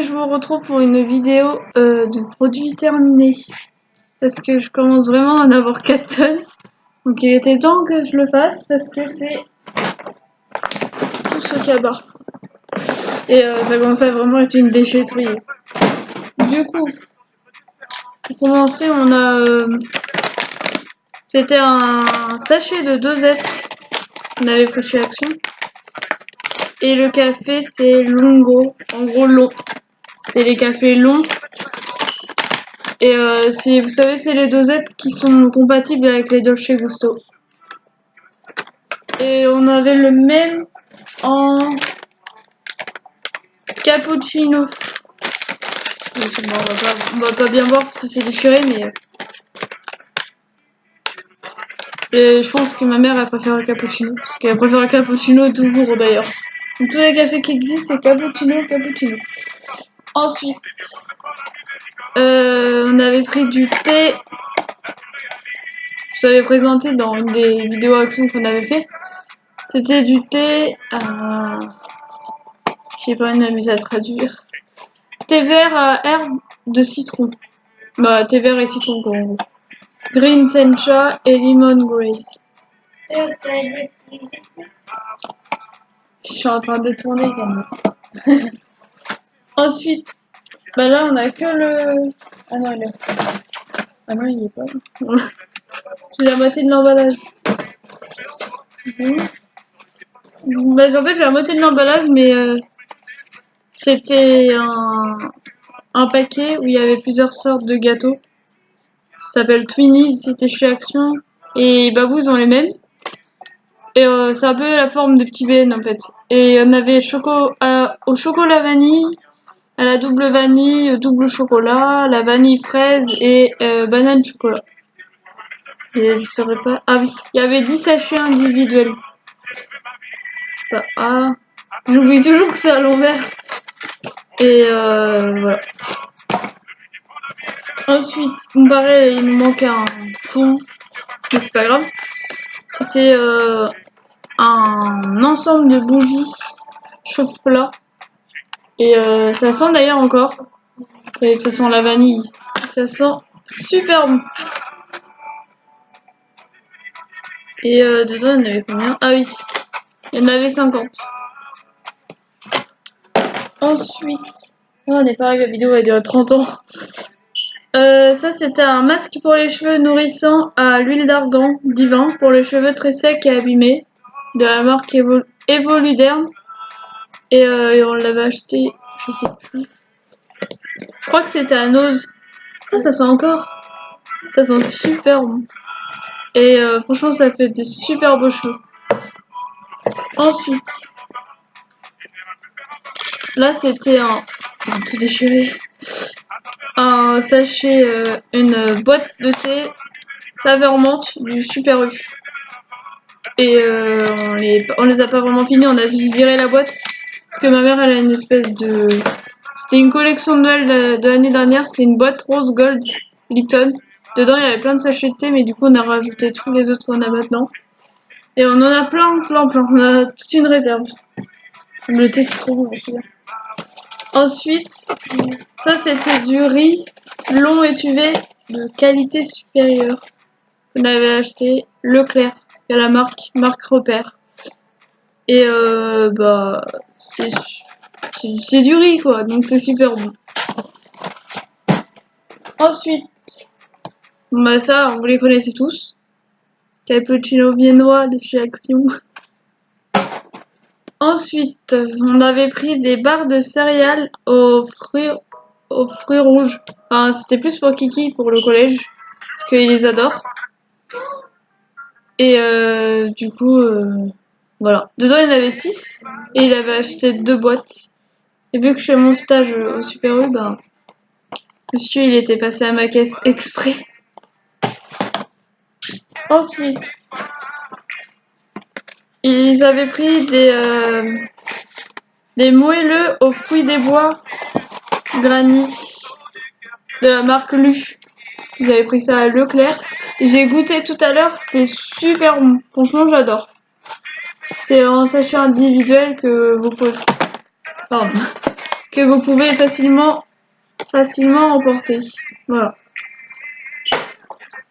je vous retrouve pour une vidéo de produits terminés. Parce que je commence vraiment à en avoir 4 tonnes. Donc il était temps que je le fasse parce que c'est tout ce cabas. Et ça commence à vraiment être une déchetterie. Du coup, pour commencer, on a... c'était un sachet de dosettes qu'on avait pris chez Action. Et le café, c'est Longo, en gros long. C'est les cafés longs. Et vous savez, c'est les dosettes qui sont compatibles avec les Dolce Gusto. Et on avait le même en cappuccino. On va pas bien voir parce que c'est déchiré, mais je pense que ma mère elle préfère le cappuccino. Parce qu'elle préfère le cappuccino tout court d'ailleurs. Donc, tous les cafés qui existent, c'est cappuccino. Ensuite, on avait pris du thé. Je vous avais présenté dans une des vidéos Action qu'on avait fait. C'était du thé. J'ai pas une amusée à traduire. Thé vert à herbe de citron. Bah, thé vert et citron quoi en gros. Green sencha et lemon grace. Je suis en train de tourner quand même. Ensuite, bah là on a que le... Ah non, il est... Ah non, il est pas. J'ai la moitié de l'emballage. Bah en fait j'ai la moitié de l'emballage mais c'était un paquet où il y avait plusieurs sortes de gâteaux. Ça s'appelle Twinnies, c'était chez Action. Et Babou's ont les mêmes. Et c'est un peu la forme de petits BN en fait. Et on avait au chocolat vanille, à la double vanille, au double chocolat, la vanille fraise et banane chocolat. Et je saurais pas. Ah oui, il y avait 10 sachets individuels. Je sais pas. Ah, j'oublie toujours que c'est à l'envers. Et voilà. Ensuite, pareil, il nous manquait un fond, mais c'est pas grave. C'était un ensemble de bougies chauffe-plat. Et ça sent d'ailleurs encore. Et ça sent la vanille. Ça sent super bon. Et dedans, il y en avait combien? Ah oui, il y en avait 50. Ensuite, oh, on n'est pas arrivé, la vidéo elle dure 30 ans. Ça c'était un masque pour les cheveux nourrissants à l'huile d'argan divin pour les cheveux très secs et abîmés de la marque Evoluderm. Et on l'avait acheté, je sais plus. Je crois que c'était à Nose. Ah, ça sent encore. Ça sent super bon. Et franchement, ça fait des super beaux cheveux. Ensuite, là c'était un... Ils ont tout déchiré. Un sachet, une boîte de thé saveur menthe du Super U. Et on les a pas vraiment finis, on a juste viré la boîte. Parce que ma mère, elle a une espèce de... C'était une collection de Noël de l'année dernière, c'est une boîte rose gold Lipton. Dedans, il y avait plein de sachets de thé, mais du coup, on a rajouté tous les autres qu'on a maintenant. Et on en a plein. On a toute une réserve. Le thé, c'est trop bon aussi. Ensuite, ça, c'était du riz long étuvé de qualité supérieure. On avait acheté Leclerc, c'est la marque Repère. Et bah, c'est du riz quoi, donc c'est super bon. Ensuite, bah ça, vous les connaissez tous. Cappuccino viennois de chez Action. Ensuite, on avait pris des barres de céréales aux fruits rouges. Enfin, c'était plus pour Kiki, pour le collège, parce qu'il les adore. Et du coup, voilà. Dedans, il y en avait 6, et il avait acheté 2 boîtes. Et vu que je fais mon stage au Super U, bah, monsieur, il était passé à ma caisse exprès. Ensuite, ils avaient pris des moelleux aux fruits des bois granny de la marque Lu. Ils avaient pris ça à Leclerc. J'ai goûté tout à l'heure, c'est super bon. Franchement, j'adore. C'est un sachet individuel que vous pouvez... Pardon. que vous pouvez facilement emporter. Voilà.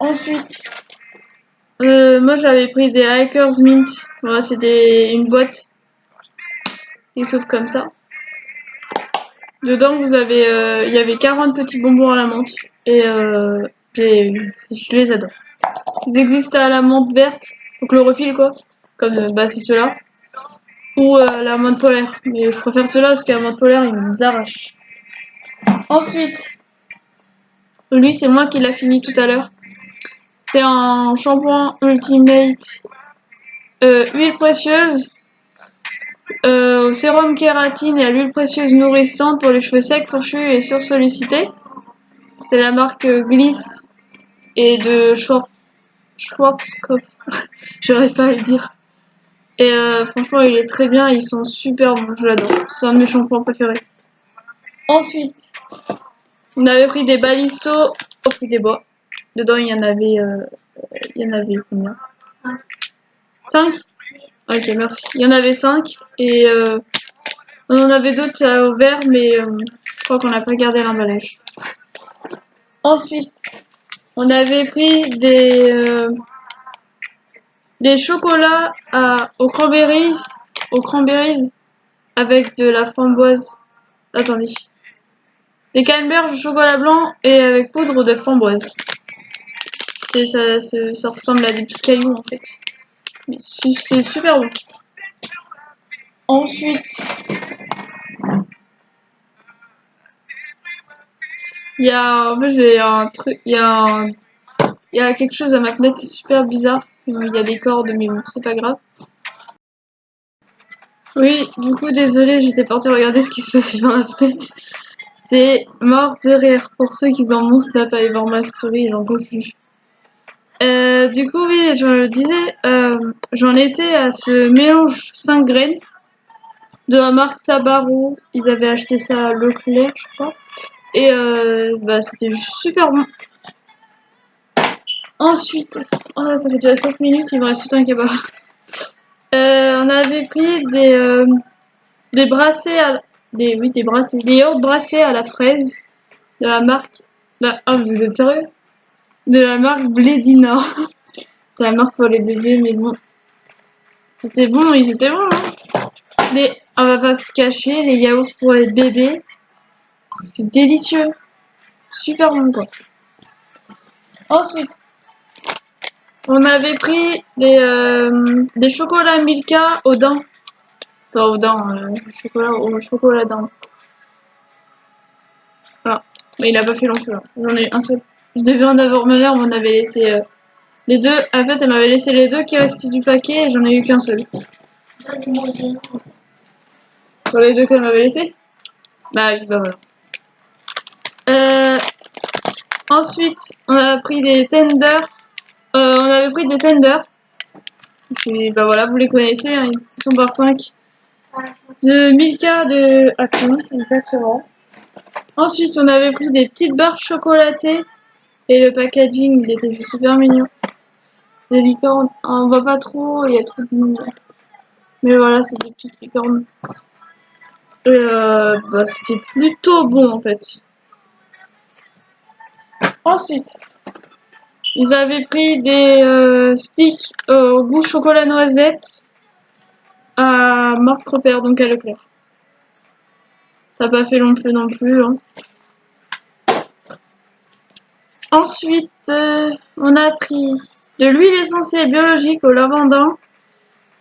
Ensuite, moi j'avais pris des Hackers Mint. Voilà, c'était une boîte qui s'ouvre comme ça. Dedans, vous avez, il y avait 40 petits bonbons à la menthe et je les adore. Ils existent à la menthe verte, au chlorophylle quoi, comme c'est ceux-là, ou la menthe polaire. Mais je préfère ceux-là parce que la menthe polaire, ils nous arrachent. Ensuite, lui c'est moi qui l'a fini tout à l'heure. C'est un shampoing Ultimate huile précieuse, au sérum kératine et à l'huile précieuse nourrissante pour les cheveux secs, fourchus et sursollicités. C'est la marque Gliss et de Schwarzkopf. J'arrive pas à le dire. Et franchement, il est très bien. Ils sont super bons. Je l'adore. C'est un de mes shampoings préférés. Ensuite, on avait pris des balistos au prix des bois. Dedans, il y en avait combien? 5. Ok, merci. Il y en avait 5. Et on en avait d'autres au vert, mais je crois qu'on n'a pas gardé l'emballage. Ensuite, on avait pris des chocolats aux cranberries avec de la framboise. Attendez. Des canneberges au chocolat blanc et avec poudre de framboise. Ça ressemble à des petits cailloux en fait. Mais c'est super bon. Ensuite, j'ai un truc, il y a quelque chose à ma fenêtre, c'est super bizarre. Il y a des cordes, mais bon, c'est pas grave. Oui, du coup, désolée, j'étais partie regarder ce qui se passait dans la fenêtre. C'est mort de rire. Pour ceux qui en ont snap à voir ma story, ils n'en peuvent plus. Du coup, oui, je le disais, j'en étais à ce mélange 5 graines de la marque Sabaro. Ils avaient acheté ça à Leclerc, je crois. Et c'était super bon. Ensuite, oh, ça fait déjà 5 minutes, il me reste tout un kebab. On avait pris des brassés des yaourts brassés à la fraise de la marque. Ah, vous êtes sérieux? De la marque Blédina. C'est la marque pour les bébés, mais bon. C'était bon, ils étaient bons, hein. Mais on va pas se cacher, les yaourts pour les bébés, c'est délicieux. Super bon, quoi. Ensuite, on avait pris des chocolats Milka au daim. Enfin, au daim, au chocolat daim. Voilà. Mais il a pas fait long feu, hein. J'en ai un seul. Je devais en avoir ma mère, mais on avait laissé les deux. En fait, elle m'avait laissé les deux qui restaient du paquet et j'en ai eu qu'un seul. Sur les deux qu'elle m'avait laissé. Bah oui, bah voilà. Ensuite, on a pris des tenders. On avait pris des tenders. Puis bah voilà, vous les connaissez, hein, ils sont par 5. De Milka de Action, exactement. Ensuite, on avait pris des petites barres chocolatées. Et le packaging, il était juste super mignon. Des licornes, on voit pas trop, il y a trop de lumière. Mais voilà, c'est des petites licornes. Et c'était plutôt bon en fait. Ensuite, ils avaient pris des sticks au goût chocolat noisette à marque Repère, donc à Leclerc. Ça n'a pas fait long feu non plus, hein. Ensuite, on a pris de l'huile essentielle biologique au lavandin,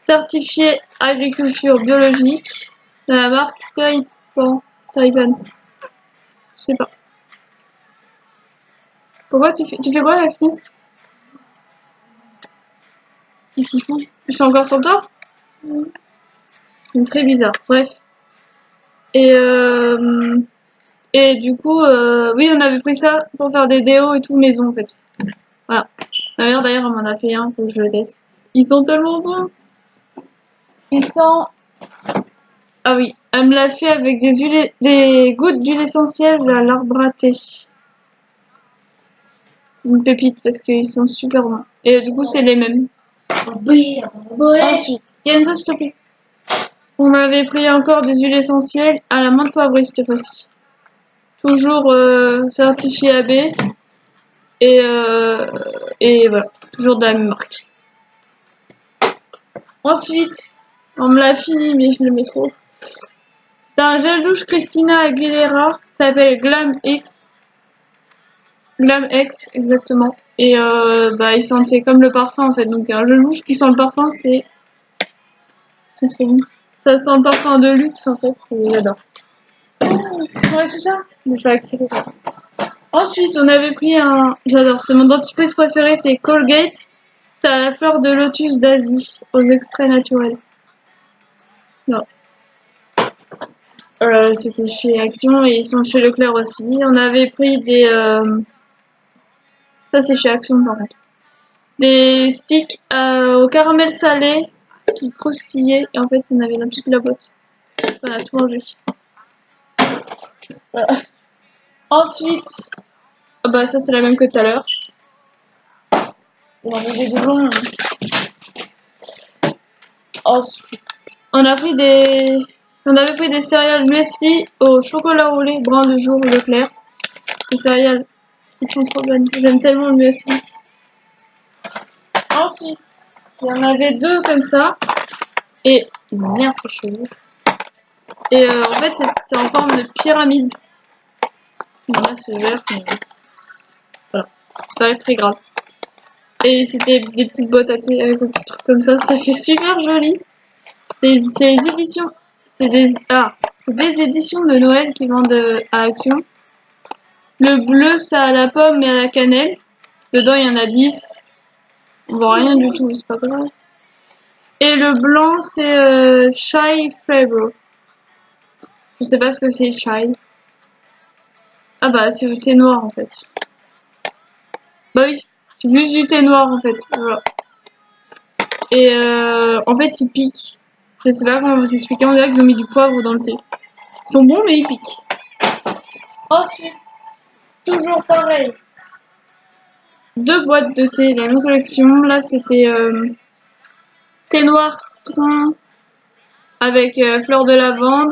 certifiée agriculture biologique, de la marque Steripan. Je sais pas. Pourquoi tu fais quoi la fenêtre? Qu'est-ce qu'ils font? Ils sont encore sur toi? C'est très bizarre. Bref. Et du coup, oui, on avait pris ça pour faire des déos et tout maison en fait. Voilà. Ma mère d'ailleurs, elle m'en a fait un, faut que je le teste. Ils sont tellement bons. Ils sont. Ah oui, elle me l'a fait avec des gouttes d'huile essentielle de l'arbre à thé. Une pépite parce qu'ils sont super bons. Et du coup, c'est les mêmes. Ensuite, Kenzo, s'il te plaît. On avait pris encore des huiles essentielles à la menthe poivrée cette fois-ci. Toujours certifié AB. Et voilà, toujours de la même marque. Ensuite, on me l'a fini, mais je le mets trop. C'est un gel douche Christina Aguilera, ça s'appelle Glam X. Glam X, exactement. Et il sentait comme le parfum en fait. Donc un gel douche qui sent le parfum, c'est trop bon. Ça sent le parfum de luxe en fait, j'adore. Ouais, c'est ça. Mais je vais accélérer. Ensuite, on avait pris un. J'adore, c'est mon dentifrice préféré, c'est Colgate. C'est à la fleur de lotus d'Asie, aux extraits naturels. Non. C'était chez Action et ils sont chez Leclerc aussi. On avait pris des. Ça, c'est chez Action par contre. Des sticks au caramel salé qui croustillaient et en fait, il y en avait dans toute la boîte. On a tout mangé. Voilà. Ensuite, ça c'est la même que tout à l'heure. On avait des doublons. Ensuite, on avait pris des céréales muesli au chocolat au lait brun de jour Leclerc. Ces céréales, ils sont trop bonnes. J'aime tellement le muesli. Ensuite, il y en avait deux comme ça. Et merde, c'est chelou. Et en fait, c'est en forme de pyramide. Bon, là, c'est vert, mais voilà. C'est pas très grave. Et c'était des petites boîtes à thé avec un petit truc comme ça fait super joli. C'est les éditions. C'est des éditions de Noël qui vendent à Action. Le bleu, ça a la pomme et à la cannelle. Dedans, il y en a 10. On voit rien du tout, c'est pas grave. Et le blanc, c'est Chai Flavor. Je sais pas ce que c'est, Chai. Ah bah, c'est le thé noir en fait. Bah oui, c'est juste du thé noir en fait. Voilà. Et en fait, ils piquent. Je sais pas comment vous expliquer, on dirait qu'ils ont mis du poivre dans le thé. Ils sont bons, mais ils piquent. Ensuite, toujours pareil. Deux boîtes de thé, la même collection. Là, c'était thé noir citron avec fleur de lavande.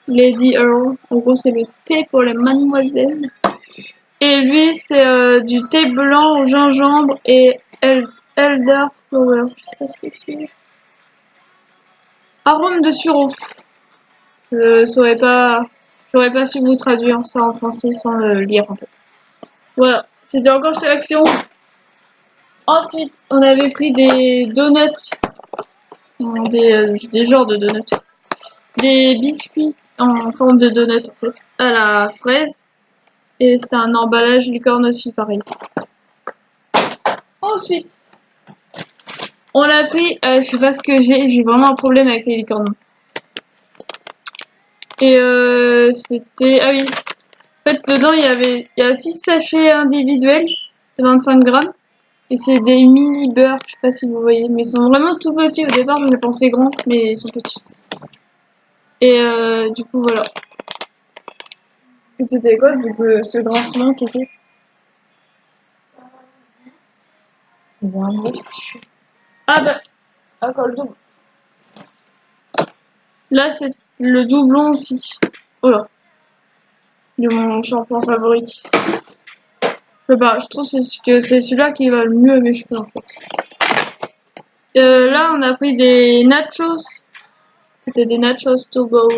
Lady Earl. En gros, c'est le thé pour les mademoiselles. Et lui, c'est du thé blanc au gingembre et elderflower. Je sais pas ce que c'est. Arôme de sureau. Je saurais pas. J'aurais pas su vous traduire ça en français sans le lire en fait. Voilà. C'était encore chez Action. Ensuite, on avait pris des donuts. Des genres de donuts. Des biscuits en forme de donut en fait. À la fraise. Et c'est un emballage licorne aussi pareil. Ensuite, on l'a pris, je sais pas ce que j'ai vraiment un problème avec les licornes. Et c'était, ah oui, en fait dedans il y a 6 sachets individuels de 25 grammes. Et c'est des mini beurres, je sais pas si vous voyez, mais ils sont vraiment tout petits. Au départ je les pensais grands, mais ils sont petits. Et du coup voilà. Et c'était quoi ce grincement qui était? Ah bah, encore le double. Là, c'est le doublon aussi. Oh là. De mon shampoing favori. Je sais pas, je trouve que c'est celui-là qui va le mieux à mes cheveux en fait. Là, on a pris des nachos. C'était des nachos to go.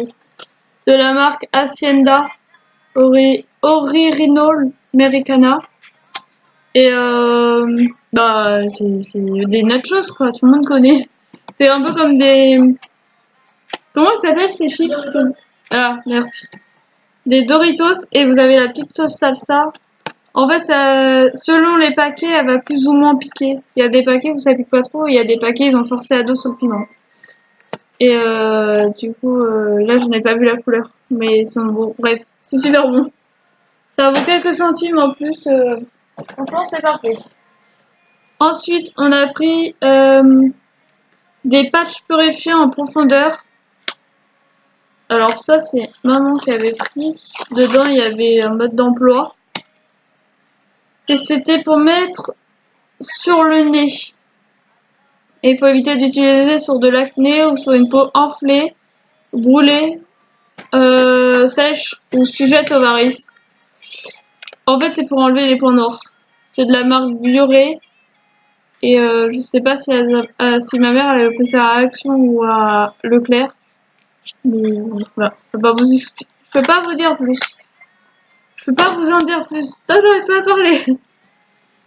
De la marque Hacienda Original Americana. Et c'est des nachos quoi, tout le monde connaît. C'est un peu comme des. Comment ils s'appellent ces chips? Ah, merci. Des Doritos et vous avez la petite sauce salsa. En fait, selon les paquets, elle va plus ou moins piquer. Il y a des paquets où ça pique pas trop, et il y a des paquets ils ont forcé à dos sur le piment. Et du coup, là je n'ai pas vu la couleur, mais ils sont bons. Bref, c'est super bon. Ça vaut quelques centimes en plus. Franchement, c'est parfait. Ensuite, on a pris des patchs purifiés en profondeur. Alors ça, c'est maman qui avait pris. Dedans, il y avait un mode d'emploi. Et c'était pour mettre sur le nez. Et il faut éviter d'utiliser sur de l'acné ou sur une peau enflée, brûlée, sèche ou sujette aux varices. En fait, c'est pour enlever les points noirs. C'est de la marque Bioré. Et je sais pas si, si ma mère elle avait pris ça à Action ou à Leclerc. Mais voilà. Je peux pas vous dire plus. Je peux pas vous en dire plus. Non, j'arrive pas à parler.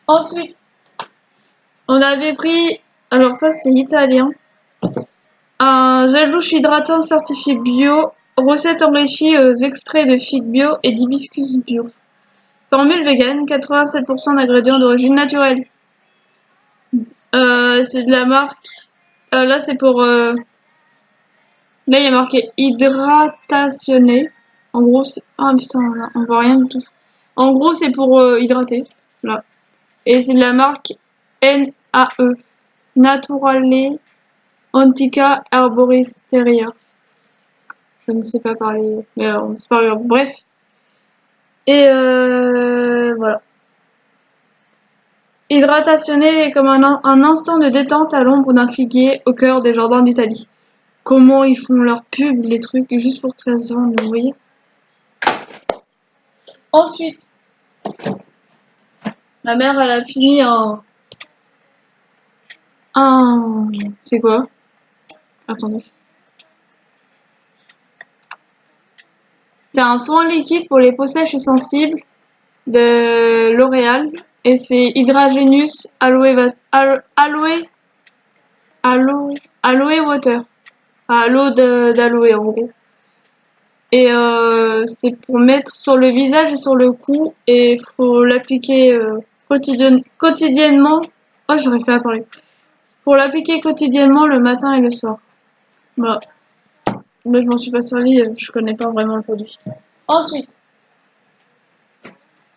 Ensuite, on avait pris, alors ça c'est italien, un gel douche hydratant certifié bio, recette enrichie aux extraits de figues bio et d'hibiscus bio. Formule vegan, 87% d'ingrédients d'origine naturelle. C'est de la marque, là c'est pour, là il y a marqué hydratationné. En gros, c'est, ah putain, on voit rien du tout. En gros, c'est pour hydrater, là. Et c'est de la marque NAE, Naturale Antica Herboristeria. Je ne sais pas parler, mais c'est pas grave. Bref. Et voilà. Hydratationné est comme un instant de détente à l'ombre d'un figuier au cœur des jardins d'Italie. Comment ils font leur pub, les trucs, juste pour que ça se vende, vous voyez. Ensuite, ma mère, elle a fini un... C'est quoi? Attendez. C'est un soin liquide pour les peaux sèches et sensibles de L'Oréal. Et c'est Hydragenius Aloe Water. À l'eau d'aloe en gros. Et c'est pour mettre sur le visage et sur le cou. Et faut l'appliquer quotidiennement. Oh, j'arrive pas à parler. Pour l'appliquer quotidiennement le matin et le soir. Voilà. Moi, je m'en suis pas servi, je connais pas vraiment le produit. Ensuite,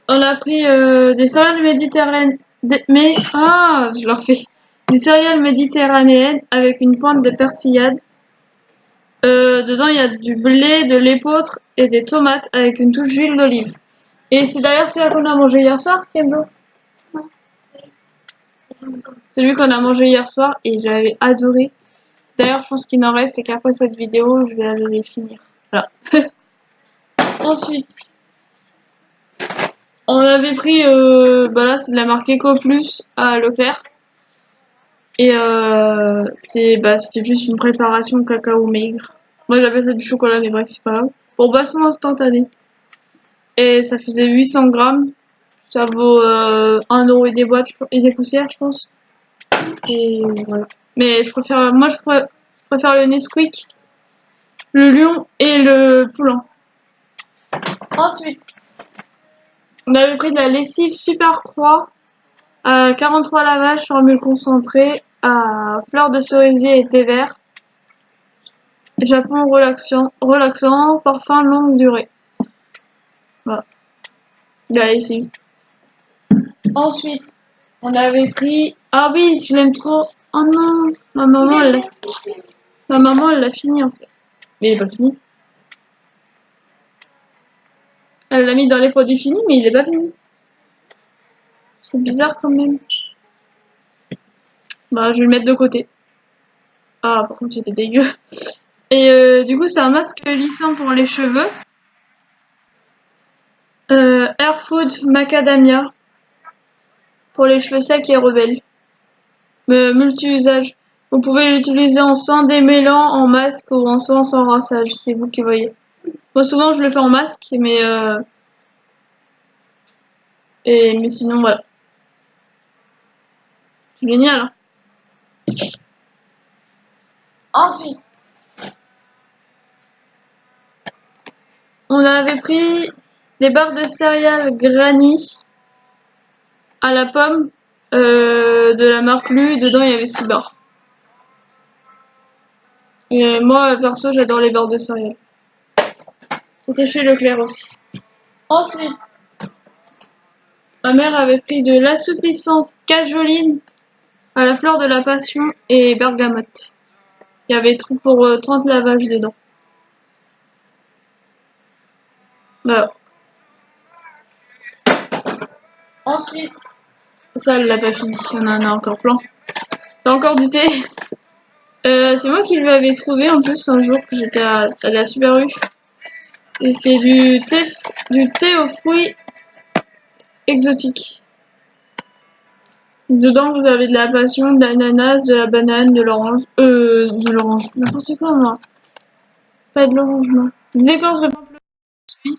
on a pris des céréales méditerranéennes. Je leur fais. Des céréales méditerranéennes avec une pointe de persillade. Dedans, il y a du blé, de l'épeautre et des tomates avec une touche d'huile d'olive. Et c'est d'ailleurs celui qu'on a mangé hier soir, Kenzo. C'est lui qu'on a mangé hier soir et j'avais adoré. D'ailleurs, je pense qu'il en reste et qu'après cette vidéo, je vais aller les finir. Voilà. Ensuite, on avait pris, bah là, c'est de la marque Eco Plus à Leclerc. Et c'était juste une préparation cacao maigre. Moi, j'appelle ça du chocolat, mais bref, c'est pas grave. Pour boisson instantanée. Et ça faisait 800 grammes. Ça vaut 1 € et des boîtes et des poussières, je pense. Et voilà. Mais je préfère le Nesquik, le Lion et le Poulain. Ensuite, on avait pris de la lessive Super Croix, 43 lavages, formule concentrée, à fleurs de cerisier et thé vert. Japon relaxant, parfum longue durée. Voilà. De la lessive. Ensuite, on avait pris... Ah oui, je l'aime trop. Oh non, ma maman, elle l'a fini en fait. Mais il est pas fini. Elle l'a mis dans les produits finis, mais il est pas fini. C'est bizarre quand même. Bah, je vais le mettre de côté. Ah, par contre, il était dégueu. Et du coup, c'est un masque lissant pour les cheveux. Air Food Macadamia. Pour les cheveux secs et rebelles. Multi-usage. Vous pouvez l'utiliser en soin démêlant, en masque ou en soin sans rinçage. C'est vous qui voyez. Moi, souvent, je le fais en masque, mais sinon, voilà. Génial, hein. Ensuite, on avait pris des barres de céréales Granny à la pomme de la marque Lu. Dedans, il y avait 6 barres. Et moi, perso, j'adore les barres de céréales. C'était chez Leclerc aussi. Ensuite, ma mère avait pris de l'assouplissant cajoline à la fleur de la passion et bergamote. Il y avait tout pour 30 lavages dedans. Voilà. Ensuite, ça, elle l'a pas fini. Il y en a encore plein. C'est encore du thé. C'est moi qui l'avais trouvé en plus un jour que j'étais à la Super U. Et c'est du thé aux fruits exotiques. Dedans, vous avez de la passion, de l'ananas, de la banane, de l'orange. N'importe quoi, moi. Pas de l'orange, non. Des écorces de pamplemousse, oui.